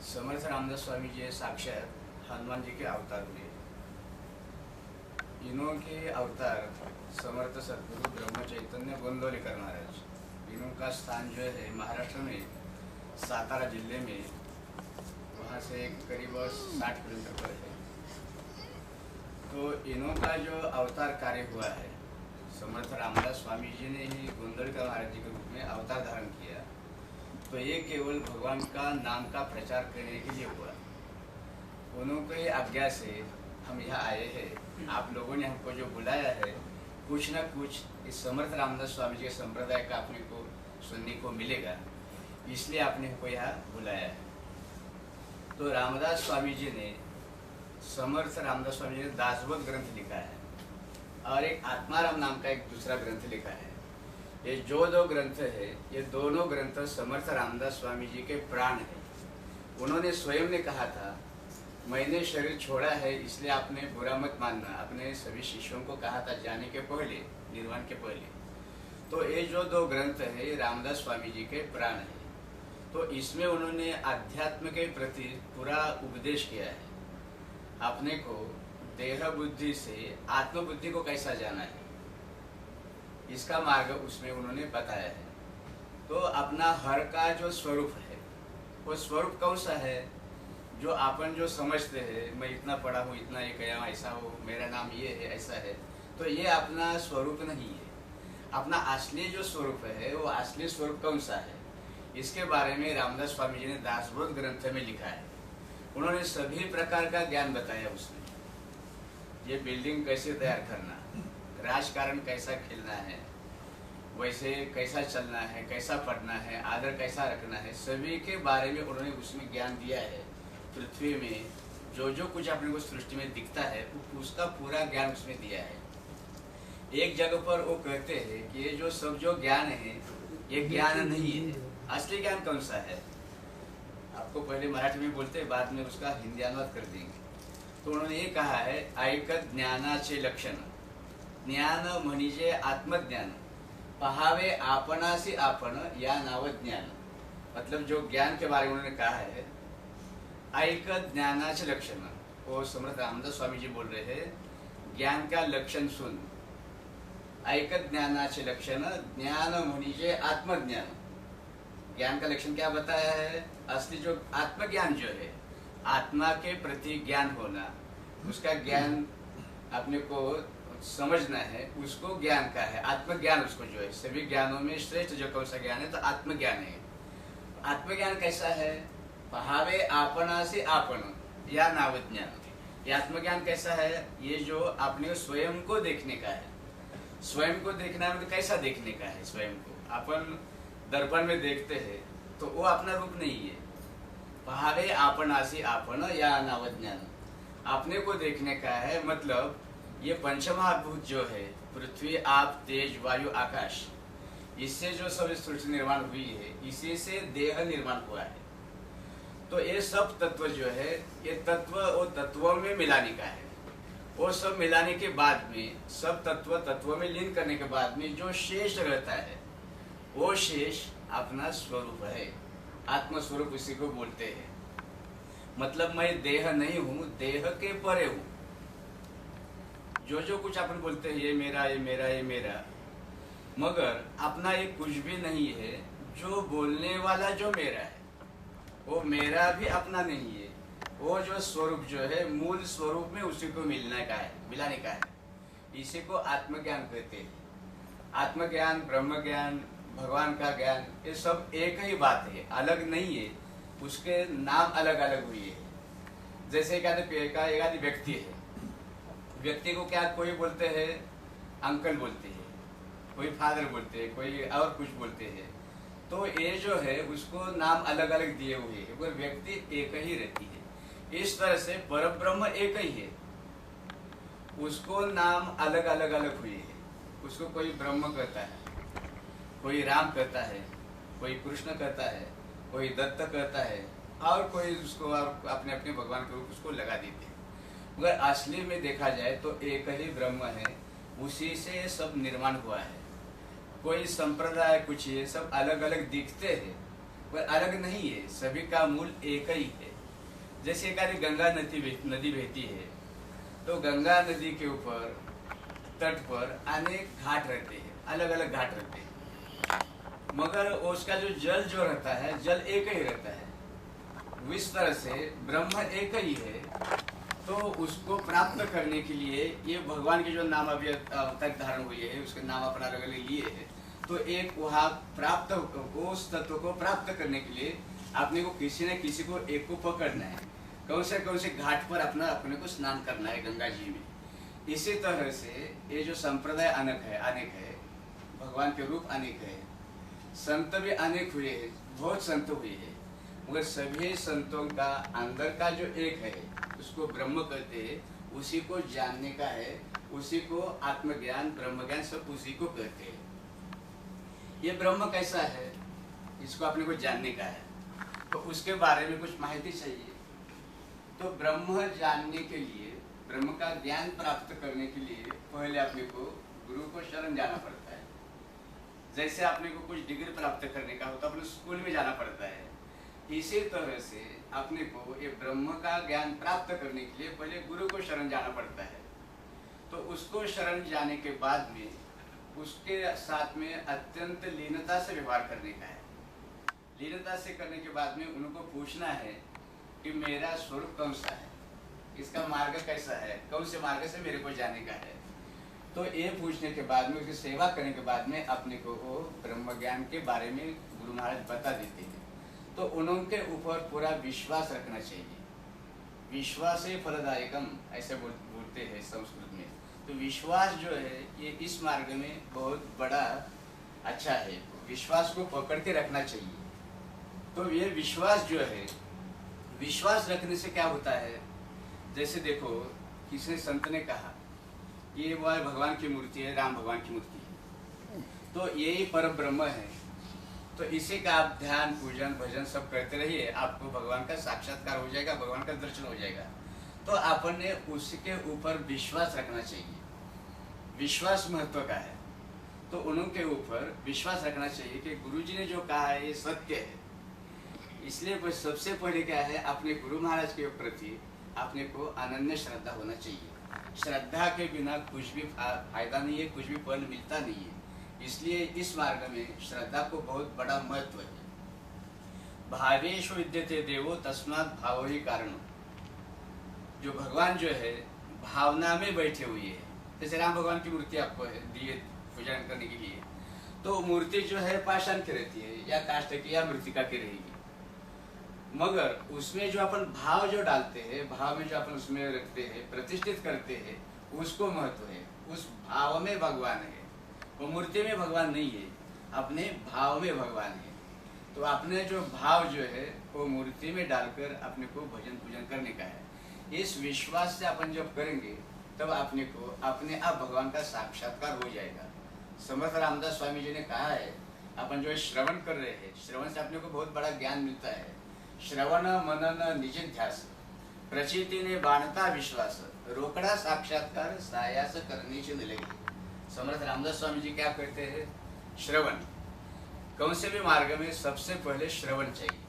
समर्थ रामदास स्वामी जी साक्षात हनुमान जी के अवतार हुए। इन्हों के अवतार समर्थ सदगुरु ब्रह्म चैतन्य गोंदवलेकर महाराज। इन्हों का स्थान जो है महाराष्ट्र में सातारा जिले में, वहाँ से करीब 60 किलोमीटर पर है। तो इन्हों का जो अवतार कार्य हुआ है, समर्थ रामदास स्वामी जी ने ही गोंदवलेकर महाराज जी के रूप में अवतार धारण किया। तो ये केवल भगवान का नाम का प्रचार करने के लिए हुआ। उन्होंने आज्ञा से हम यहाँ आए हैं। आप लोगों ने हमको जो बुलाया है, कुछ न कुछ इस समर्थ रामदास स्वामी जी के संप्रदाय का अपने को सुनने को मिलेगा, इसलिए आपने हमको यहाँ बुलाया है। तो रामदास स्वामी जी ने, समर्थ रामदास स्वामी जी ने दासबोध ग्रंथ लिखा है और एक आत्माराम नाम का एक दूसरा ग्रंथ लिखा है। ये जो दो ग्रंथ है, ये दोनों ग्रंथ समर्थ रामदास स्वामी जी के प्राण है। उन्होंने स्वयं ने कहा था, मैंने शरीर छोड़ा है इसलिए आपने बुरा मत मानना। अपने सभी शिष्यों को कहा था जाने के पहले, निर्वाण के पहले। तो ये जो दो ग्रंथ है, ये रामदास स्वामी जी के प्राण है। तो इसमें उन्होंने अध्यात्म के प्रति पूरा उपदेश किया है। अपने को देह बुद्धि से आत्मबुद्धि को कैसा जाना है, इसका मार्ग उसमें उन्होंने बताया है। तो अपना हर का जो स्वरूप है, वो स्वरूप कौन सा है? जो अपन जो समझते हैं, मैं इतना पढ़ा हूँ, इतना ये गया हूँ, ऐसा हो, मेरा नाम ये है, ऐसा है, तो ये अपना स्वरूप नहीं है। अपना असली जो स्वरूप है, वो असली स्वरूप कौन सा है, इसके बारे में रामदास स्वामी जी ने दासबोध ग्रंथ में लिखा है। उन्होंने सभी प्रकार का ज्ञान बताया उसमें। ये बिल्डिंग कैसे तैयार करना, राजकारण कैसा खेलना है, वैसे कैसा चलना है, कैसा पढ़ना है, आदर कैसा रखना है, सभी के बारे में उन्होंने उसमें ज्ञान दिया है। पृथ्वी में जो कुछ अपने को सृष्टि में दिखता है, उसका पूरा ज्ञान उसमें दिया है। एक जगह पर वो कहते हैं कि ये जो सब जो ज्ञान है, ये ज्ञान नहीं है। असली ज्ञान कौन सा है? आपको पहले मराठी में बोलते हैं, बाद में उसका हिंदी अनुवाद कर देंगे। तो उन्होंने ये कहा है, ऐकत ज्ञानाचे लक्षण, ज्ञान म्हणजे आत्मज्ञान, पहावे आपणासी आपण या नाव ज्ञान। मतलब जो ज्ञान के बारे में उन्होंने कहा है, ऐकत ज्ञानाचे लक्षण, वो समर्थ रामदास स्वामी जी बोल रहे हैं, ज्ञान का लक्षण सुन। ऐकत ज्ञानाचे लक्षण, ज्ञान म्हणजे आत्मज्ञान। ज्ञान का लक्षण क्या बताया है? असली जो आत्मज्ञान जो है, आत्मा के प्रति ज्ञान होना, उसका ज्ञान अपने को समझना है, उसको ज्ञान का है। आत्मज्ञान उसको जो है, सभी ज्ञानों में श्रेष्ठ जो कौन सा ज्ञान है, तो आत्मज्ञान है। आत्मज्ञान कैसा है? पहावे आपणासी आपण या नाव ज्ञान। ये आत्मज्ञान कैसा है? ये जो अपने स्वयं को देखने का है। स्वयं को देखना मतलब कैसा देखने का है? स्वयं को अपन दर्पण में देखते हैं तो वो अपना रूप नहीं है। पहावे आपणासी आपण या नाव ज्ञान, अपने को देखने का है। मतलब ये पंचमहाभूत जो है, पृथ्वी, आप, तेज, वायु, आकाश, इससे जो सब सृष्टि निर्माण हुई है, इसी से देह निर्माण हुआ है। तो ये सब तत्व जो है, ये तत्व वो तत्वों में मिलाने का है। वो सब मिलाने के बाद में, सब तत्व में लीन करने के बाद में जो शेष रहता है, वो शेष अपना स्वरूप है। आत्मस्वरूप इसी को बोलते हैं। मतलब मैं देह नहीं हूँ, देह के परे हूँ। जो कुछ अपन बोलते हैं, ये मेरा, ये मेरा, ये मेरा, मगर अपना ये कुछ भी नहीं है। जो बोलने वाला जो मेरा है, वो मेरा भी अपना नहीं है। वो जो स्वरूप जो है, मूल स्वरूप में उसी को मिलने का है, मिलाने का है। इसी को आत्मज्ञान कहते हैं। आत्मज्ञान, ब्रह्म ज्ञान, भगवान का ज्ञान, ये सब एक ही बात है, अलग नहीं है। उसके नाम अलग अलग हुए हैं। जैसे एक आदि व्यक्ति है, व्यक्ति को क्या कोई बोलते हैं अंकल बोलते हैं, कोई फादर बोलते हैं, कोई और कुछ बोलते हैं। तो ये जो है उसको नाम अलग अलग दिए हुए हैं, पर व्यक्ति एक ही रहती है। इस तरह से परब्रह्म एक ही है, उसको नाम अलग अलग हुए हैं। उसको कोई ब्रह्म कहता है, कोई राम कहता है, कोई कृष्ण कहता है, कोई दत्त कहता है, और कोई उसको अपने अपने भगवान के रूप उसको लगा देते हैं। मगर असली में देखा जाए तो एक ही ब्रह्म है, उसी से सब निर्माण हुआ है। कोई संप्रदाय कुछ, ये सब अलग अलग दिखते हैं, पर अलग नहीं है। सभी का मूल एक ही है। जैसे एक आधी गंगा नदी बहती है, तो गंगा नदी के ऊपर तट पर अनेक घाट रहते हैं, अलग अलग घाट रहते हैं, मगर उसका जो जल रहता है, जल एक ही रहता है। इस तरह से ब्रह्म एक ही है, तो उसको प्राप्त करने के लिए ये भगवान के जो नाम अभी तक धारण हुए है, उसके नाम अपना अलग अलग लिए है, तो एक वहाँ प्राप्त उस तत्व को प्राप्त करने के लिए आपने को किसी न किसी को एक को पकड़ना है, कौन से घाट पर अपने को स्नान करना है गंगा जी में। इसी तरह से ये जो संप्रदाय अनेक है, भगवान के रूप अनेक है, संत भी अनेक हुए हैं, बहुत संत हुए हैं, मगर सभी संतों का अंदर का जो एक है उसको ब्रह्म कहते हैं, उसी को जानने का है, उसी को आत्मज्ञान ब्रह्म ज्ञान सब उसी को कहते हैं। ये ब्रह्म कैसा है, इसको अपने को जानने का है, तो उसके बारे में कुछ माहिती चाहिए। तो ब्रह्म जानने के लिए, ब्रह्म का ज्ञान प्राप्त करने के लिए पहले अपने को गुरु को शरण जाना पड़ता है। जैसे अपने को कुछ डिग्री प्राप्त करने का होता है, अपने स्कूल में जाना पड़ता है, इसी तरह से अपने को ये ब्रह्म का ज्ञान प्राप्त करने के लिए पहले गुरु को शरण जाना पड़ता है। तो उसको शरण जाने के बाद में उसके साथ में अत्यंत लीनता से व्यवहार करने का है। लीनता से करने के बाद में उनको पूछना है कि मेरा स्वरूप कौन सा है, इसका मार्ग कैसा है, कौन से मार्ग से मेरे को जाने का है। तो ये पूछने के बाद में, उसकी सेवा करने के बाद में अपने को वो ब्रह्म ज्ञान के बारे में गुरु महाराज बता देते हैं। तो उनके ऊपर पूरा विश्वास रखना चाहिए। विश्वास ही फलदायकम ऐसे बोलते हैं संस्कृत में। तो विश्वास जो है ये इस मार्ग में बहुत बड़ा अच्छा है, विश्वास को पकड़ के रखना चाहिए। तो ये विश्वास जो है, विश्वास रखने से क्या होता है, जैसे देखो किसी संत ने कहा ये वह भगवान की मूर्ति है, राम भगवान की मूर्ति है, तो यही परम ब्रह्म है, तो इसी का आप ध्यान पूजन भजन सब करते रहिए, आपको भगवान का साक्षात्कार हो जाएगा, भगवान का दर्शन हो जाएगा। तो आपने उसके ऊपर विश्वास रखना चाहिए। विश्वास महत्व का है, तो उनके ऊपर विश्वास रखना चाहिए कि गुरुजी ने जो कहा है ये सत्य है। इसलिए सबसे पहले क्या है, अपने गुरु महाराज के प्रति अपने को अनन्य श्रद्धा होना चाहिए। श्रद्धा के बिना कुछ भी फायदा नहीं है, कुछ भी फल मिलता नहीं है। इसलिए इस मार्ग में श्रद्धा को बहुत बड़ा महत्व है। भावेषु विद्यते देवो तस्मात् भावो ही कारण। जो भगवान जो है भावना में बैठे हुए हैं, जैसे राम भगवान की मूर्ति आपको है दिए पूजन करने के लिए, तो मूर्ति जो है पाषाण की रहती है या काष्ठ की या मृतिका की रहेगी, मगर उसमें जो अपन भाव जो डालते हैं, भाव में जो अपन उसमें रखते हैं, प्रतिष्ठित करते हैं, उसको महत्व है। उस भाव में भगवान है, वो मूर्ति में भगवान नहीं है, अपने भाव में भगवान है। तो अपने जो भाव जो है वो मूर्ति में डालकर अपने को भजन पूजन करने का है। इस विश्वास से अपन जब करेंगे तब अपने को अपने आप भगवान का साक्षात्कार हो जाएगा। समर्थ रामदास स्वामी जी ने कहा है, अपन जो श्रवण कर रहे हैं, श्रवण से अपने को बहुत बड़ा ज्ञान मिलता है। श्रवण मनन निजिध्यास प्रचिति ने बाणता विश्वास, रोकड़ा साक्षात्कार सायास करने से मिलेगी। समर्थ रामदास स्वामी जी क्या कहते हैं, श्रवण कौन से भी मार्ग में सबसे पहले श्रवण चाहिए।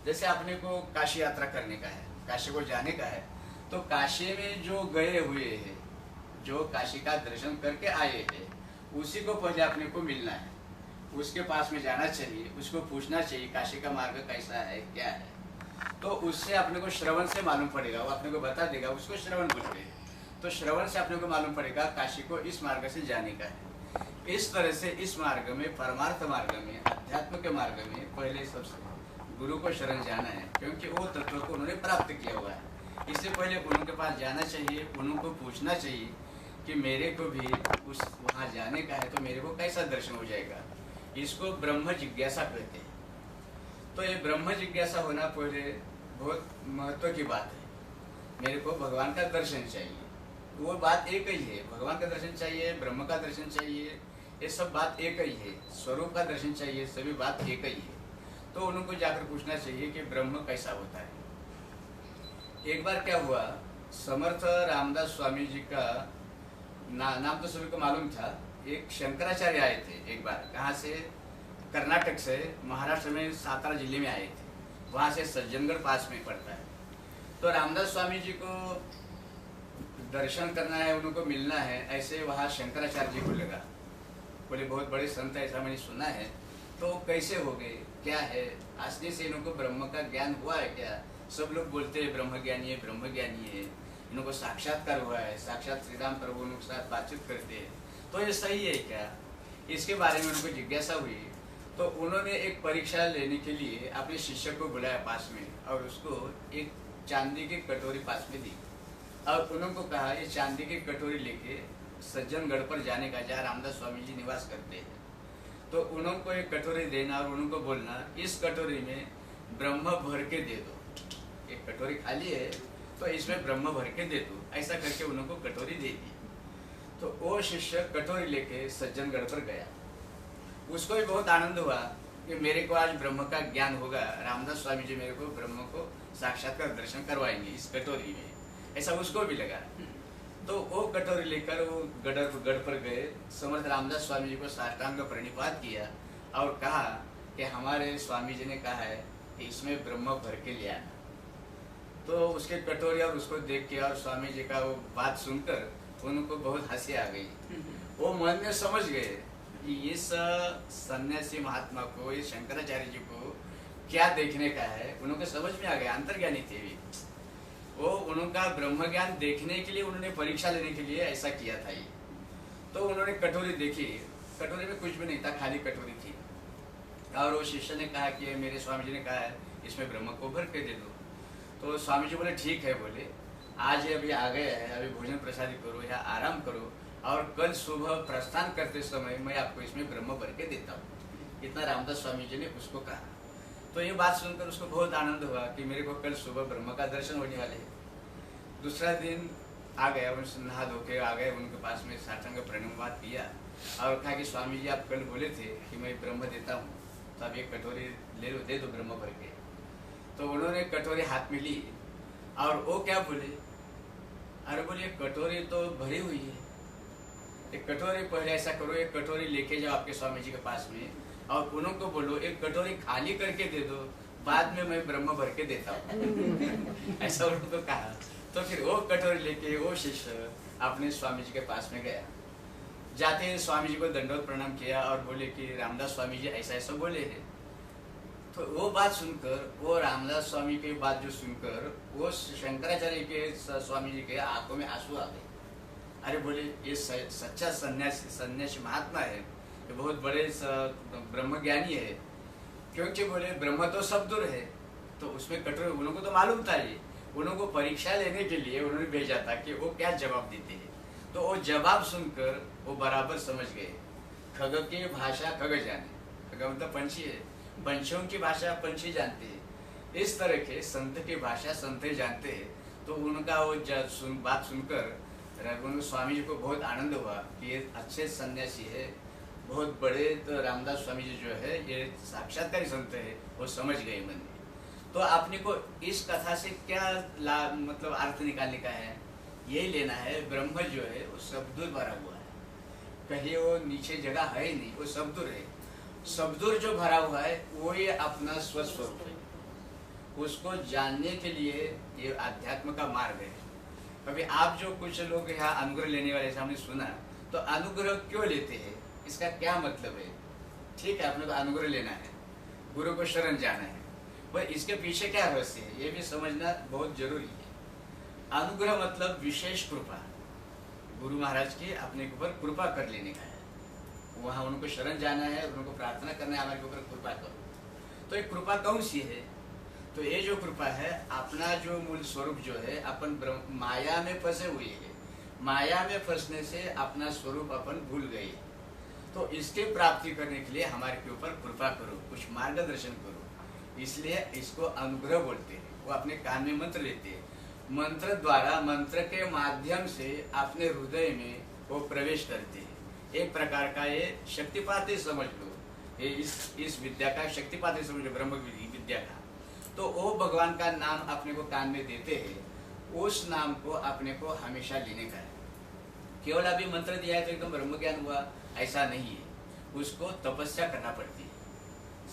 जैसे अपने को काशी यात्रा करने का है, काशी को जाने का है, तो काशी में जो गए हुए हैं, जो काशी का दर्शन करके आए हैं, उसी को पहले अपने को मिलना है, उसके पास में जाना चाहिए, उसको पूछना चाहिए काशी का मार्ग कैसा है, क्या है। तो उससे अपने को श्रवण से मालूम पड़ेगा, वो अपने को बता देगा, उसको श्रवण बोलते हैं। तो श्रवण से अपने को मालूम पड़ेगा काशी को इस मार्ग से जाने का है। इस तरह से इस मार्ग में, परमार्थ मार्ग में, अध्यात्म के मार्ग में पहले सबसे गुरु को शरण जाना है, क्योंकि वो तत्व को उन्होंने प्राप्त किया हुआ है। इससे पहले उनके पास जाना चाहिए, उनको पूछना चाहिए कि मेरे को भी उस वहाँ जाने का है, तो मेरे को कैसा दर्शन हो जाएगा। इसको ब्रह्म जिज्ञासा कहते हैं। तो ये ब्रह्म जिज्ञासा होना पहले बहुत महत्व की बात है। मेरे को भगवान का दर्शन चाहिए, वो बात एक ही है। भगवान का दर्शन चाहिए, ब्रह्म का दर्शन चाहिए, ये सब बात एक ही है। स्वरूप का दर्शन चाहिए, सभी बात एक ही है। तो उनको जाकर पूछना चाहिए कि ब्रह्म कैसा होता है। एक बार क्या हुआ, समर्थ रामदास स्वामी जी का नाम तो सभी को मालूम था। एक शंकराचार्य आए थे एक बार, कहाँ से, कर्नाटक से, महाराष्ट्र में सातारा जिले में आए थे। वहाँ से सज्जनगढ़ पास में पड़ता है। तो रामदास स्वामी जी को दर्शन करना है, उनको मिलना है, ऐसे वहाँ शंकराचार्य जी को लगा। बोले बहुत बड़े संत है, ऐसा मैंने सुना है, तो कैसे हो गए, क्या है, असली से इनको ब्रह्म का ज्ञान हुआ है क्या? सब लोग बोलते हैं ब्रह्म ज्ञानी है, ब्रह्म ज्ञानी है, इनको साक्षात्कार हुआ है, साक्षात श्री राम प्रभु उनके साथ बातचीत करते हैं, तो ये सही है क्या? इसके बारे में उनको जिज्ञासा हुई। तो उन्होंने एक परीक्षा लेने के लिए अपने शिष्य को बुलाया पास में, और उसको एक चांदी की कटोरी पास में दी, और उनको कहा ये चांदी की कटोरी लेके सज्जनगढ़ पर जाने का, जहाँ रामदास स्वामी जी निवास करते हैं। तो उनको एक कटोरी देना और उनको बोलना इस कटोरी में ब्रह्म भर के दे दो, एक कटोरी खाली है तो इसमें ब्रह्म भर के दे दो, ऐसा करके उनको कटोरी दे दी। तो वो शिष्य कटोरी लेके सज्जनगढ़ पर गया। उसको भी बहुत आनंद हुआ कि मेरे को आज ब्रह्म का ज्ञान होगा, रामदास स्वामी जी मेरे को ब्रह्म को साक्षात्कार दर्शन करवाएंगे इस कटोरी में, ऐसा उसको भी लगा। तो वो कटोरी लेकर वो गढ़ पर गए, समर्थ रामदास स्वामी जी को साष्टांग प्रणिपात किया और कहा कि हमारे स्वामी जी ने कहा है कि इसमें ब्रह्म भर के ले आना। तो उसके कटोरी और उसको देख के और स्वामी जी का वो बात सुनकर उनको बहुत हंसी आ गई। वो मन में समझ गए कि इस सन्यासी महात्मा को, इस शंकराचार्य जी को क्या देखने का है, उनको समझ में आ गया, अंतर्ज्ञानी थे भी वो, उनका ब्रह्म ज्ञान देखने के लिए उन्होंने परीक्षा लेने के लिए ऐसा किया था ये। तो उन्होंने कटोरी देखी, कटोरी में कुछ भी नहीं था, खाली कटोरी थी, और वो शिष्य ने कहा कि मेरे स्वामी जी ने कहा है इसमें ब्रह्म को भर के दे दो। तो स्वामी जी बोले ठीक है, बोले आज अभी आ गए हैं, अभी भोजन प्रसाद करो या आराम करो, और कल सुबह प्रस्थान करते समय मैं आपको इसमें ब्रह्म भर के देता हूँ। इतना रामदास स्वामी जी ने उसको कहा। तो ये बात सुनकर उसको बहुत आनंद हुआ कि मेरे को कल सुबह ब्रह्म का दर्शन होने वाले है। दूसरा दिन आ गया, उनसे नहा धो के आ गए उनके पास में, साष्टांग प्रणिपात किया और कहा कि स्वामी जी आप कल बोले थे कि मैं ब्रह्म देता हूँ, तो अब एक कटोरी ले लो, दे दो ब्रह्म भर के। तो उन्होंने कटोरी हाथ में ली और वो क्या बोले, अरे बोले कटोरी तो भरी हुई है, एक कटोरी पहले ऐसा करो, एक कटोरी लेके जाओ आपके स्वामी जी के पास में और उनको बोलो एक कटोरी खाली करके दे दो, बाद में मैं ब्रह्म भर के देता हूँ। ऐसा उनको कहा। तो फिर वो कटोरी लेके वो शिष्य अपने स्वामी जी के पास में गया। जाते स्वामी जी को दंडवत प्रणाम किया और बोले कि रामदास स्वामी जी ऐसा ऐसा बोले हैं। तो वो बात सुनकर, वो रामदास स्वामी की बात जो सुनकर, वो शंकराचार्य के स्वामी जी के आंखों में आंसू आ गए। अरे बोले ये सच्चा सन्यासी महात्मा है, ये बहुत बड़े ब्रह्मज्ञानी है, क्योंकि बोले ब्रह्म तो सब दूर है, तो उसमें कटोरी उनको तो मालूम था, ये उनको परीक्षा लेने के लिए उन्होंने भेजा था कि वो क्या जवाब देते हैं। तो वो जवाब सुनकर वो बराबर समझ गए। खग की भाषा खग जाने, खग मतलब पंछी है, पंछियों की भाषा पंछी जानते हैं, इस तरह के संत की भाषा संत जानते हैं। तो उनका वो बात सुनकर स्वामी जी को बहुत आनंद हुआ कि ये अच्छे सन्यासी है, बहुत बड़े। तो रामदास स्वामी जी जो है ये साक्षात्कारी संत है, वो समझ गए मन में। तो आपने को इस कथा से क्या मतलब अर्थ निकालने का है, यही लेना है, ब्रह्म जो है वो सब दूर भरा हुआ है, कहीं वो नीचे जगह है ही नहीं, वो सब दूर है। सब दूर जो भरा हुआ है वो ये अपना स्वस्वरूप है, उसको जानने के लिए ये अध्यात्म का मार्ग है। कभी आप जो कुछ लोग यहाँ अनुग्रह लेने वाले हमने सुना, तो अनुग्रह क्यों लेते हैं, इसका क्या मतलब है? ठीक है, आपने को अनुग्रह लेना है, गुरु को शरण जाना है, पर इसके पीछे क्या रहस्य है ये भी समझना बहुत जरूरी है। अनुग्रह मतलब विशेष कृपा, गुरु महाराज की अपने के ऊपर कृपा कर लेने का है, वहाँ उनको शरण जाना है, उनको प्रार्थना करना है हमारे ऊपर कृपा करो। तो ये कृपा कौन सी है? तो ये जो कृपा है, अपना जो मूल स्वरूप जो है, अपन माया में फंसे हुए हैं, माया में फंसने से अपना स्वरूप अपन भूल गए, तो इसके प्राप्ति करने के लिए हमारे के ऊपर कृपा करो, कुछ मार्गदर्शन करो, इसलिए इसको अनुग्रह बोलते हैं। वो अपने कान में मंत्र लेते हैं, मंत्र द्वारा, मंत्र के माध्यम से अपने हृदय में वो प्रवेश करते हैं। एक प्रकार का ये शक्तिपात ही समझ लो, ये इस विद्या का शक्तिपात ही समझ लो, ब्रह्म विद्या का। तो वो भगवान का नाम अपने को कान में देते हैं, उस नाम को अपने को हमेशा लेने का है। केवल अभी मंत्र दिया है तो एकदम ब्रह्म ज्ञान हुआ, ऐसा नहीं है, उसको तपस्या करना पड़ती है।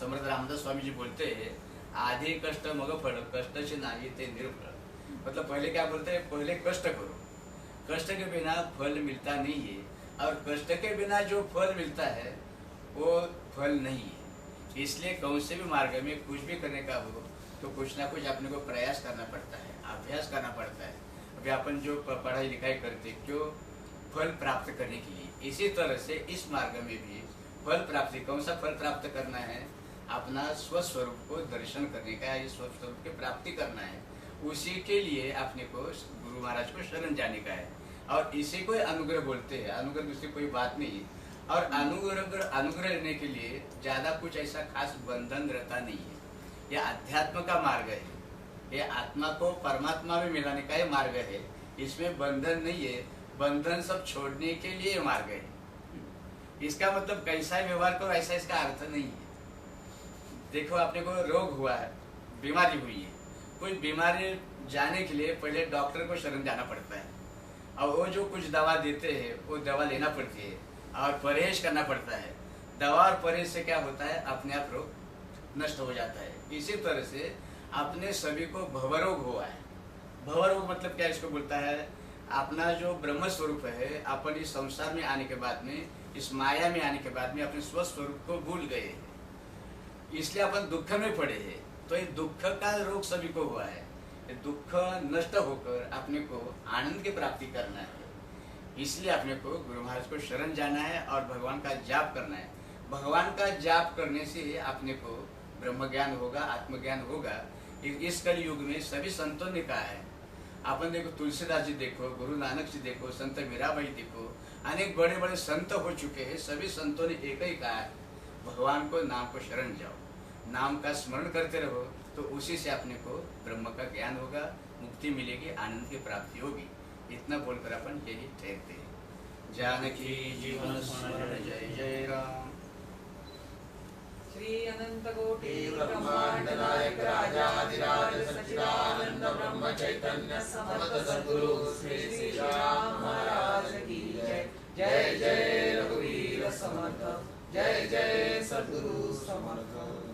समर्थ रामदास स्वामी जी बोलते हैं, आधे कष्ट मग फल, कष्ट से नाही ते निर्फल। मतलब पहले क्या बोलते हैं, पहले कष्ट करो, कष्ट के बिना फल मिलता नहीं है, और कष्ट के बिना जो फल मिलता है वो फल नहीं है। इसलिए कौन से भी मार्ग में कुछ भी करने का हो तो कुछ ना कुछ अपने को प्रयास करना पड़ता है, अभ्यास करना पड़ता है। अभी अपन जो पढ़ाई लिखाई करते क्यों, फल प्राप्त करने के लिए। इसी तरह से इस मार्ग में भी फल प्राप्ति, कौन सा फल प्राप्त करना है, अपना स्वस्वरूप को दर्शन करने का, इस स्वस्वरूप की प्राप्ति करना है। उसी के लिए अपने को गुरु महाराज को शरण जाने का है, और इसी को अनुग्रह बोलते हैं। अनुग्रह दूसरी कोई बात नहीं है। और अनुग्रह लेने के लिए ज्यादा कुछ ऐसा खास बंधन रहता नहीं है। यह अध्यात्म का मार्ग है, ये आत्मा को परमात्मा में मिलाने का ही मार्ग है। इसमें बंधन नहीं है, बंधन सब छोड़ने के लिए मार्ग है। इसका मतलब कैसा व्यवहार करो ऐसा इसका अर्थ नहीं है। देखो आपने को रोग हुआ है, बीमारी हुई है, कुछ बीमारी जाने के लिए पहले डॉक्टर को शरण जाना पड़ता है, और वो जो कुछ दवा देते हैं वो दवा लेना पड़ती है, और परहेज करना पड़ता है। दवा और परहेज से क्या होता है, अपने आप रोग नष्ट हो जाता है। इसी तरह से अपने सभी को भवरोग हुआ है। भवरोग मतलब क्या इसको बोलता है, अपना जो ब्रह्म स्वरूप है, अपन इस संसार में आने के बाद में, इस माया में आने के बाद में अपने स्वस्वरूप को भूल गए हैं, इसलिए अपन दुख में पड़े हैं। तो ये दुख का रोग सभी को हुआ है। ये दुख नष्ट होकर अपने को आनंद की प्राप्ति करना है। इसलिए अपने को गुरु महाराज को शरण जाना है और भगवान का जाप करना है। भगवान का जाप करने से अपने को ब्रह्म ज्ञान होगा, आत्मज्ञान होगा। इस कल युग में सभी संतों ने कहा है। अपन देखो, तुलसीदास जी देखो, गुरु नानक जी देखो, संत मीराबाई देखो, अनेक बड़े बड़े संत हो चुके हैं। सभी संतों ने एक ही कहा है, भगवान को नाम को शरण जाओ, नाम का स्मरण करते रहो, तो उसी से अपने को ब्रह्म का ज्ञान होगा, मुक्ति मिलेगी, आनंद की प्राप्ति होगी। इतना बोलकर अपन यही ठहरते हैं। जानकी जीवन स्मरण, जय जय राम। श्री अनंत कोटि ब्रह्मांड नायक राजाधिराज सच्चिदानंद ब्रह्म चैतन्य समर्थ सद्गुरु श्री श्री राम महाराज की जय। जय जय रघुवीर समर्थ, जय जय सद्गुरु समर्थ।